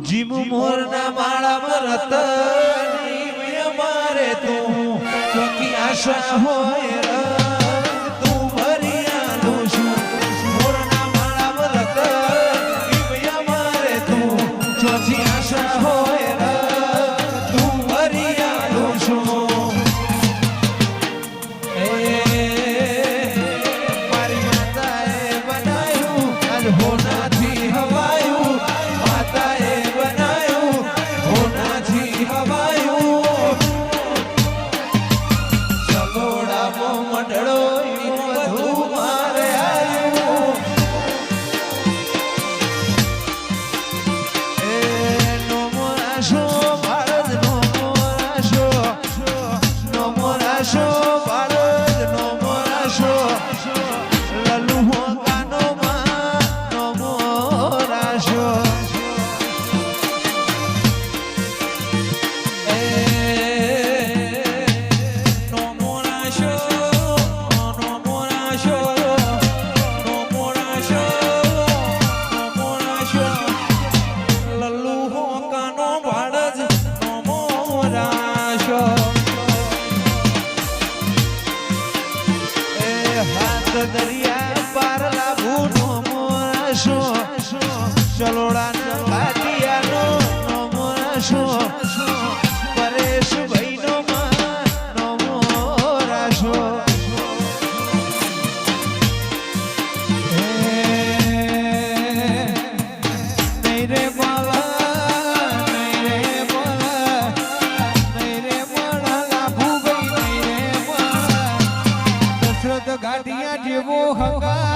gym મોરના માળામાં રતન અમારે તું ચોકી આશા હોય તું ભરિયાનું છું મોરના માળામાં રતન અમારે તું ચોથી આશા હોય તું ભરિયાનું છું મારી માતાએ બનાવ્યું આજ હોનાથી હવાયું માતાએ બનાવ્યું હોનાથી હવાયું સગોડામાં મંડળો બધું મારે આવ્યું એ નો મોરાશો ભારત નો મોરાશો નો મોરાશો ભારત નો મોરાશો લલુ હોગાનો માં નો મોરાશો દરિયા પાર લાભુ નો મોરાશો ચલોડા કાટિયાનો નો મોરાશો પરેશ ભાઈ નો માં નો મોરાશો નહીં રે બાલા નહીં રે બાલા નહીં રે બાલા લાભુ ભાઈ નહીં રે બાલા દશરથ ગાંઠિયા જેવો હંગા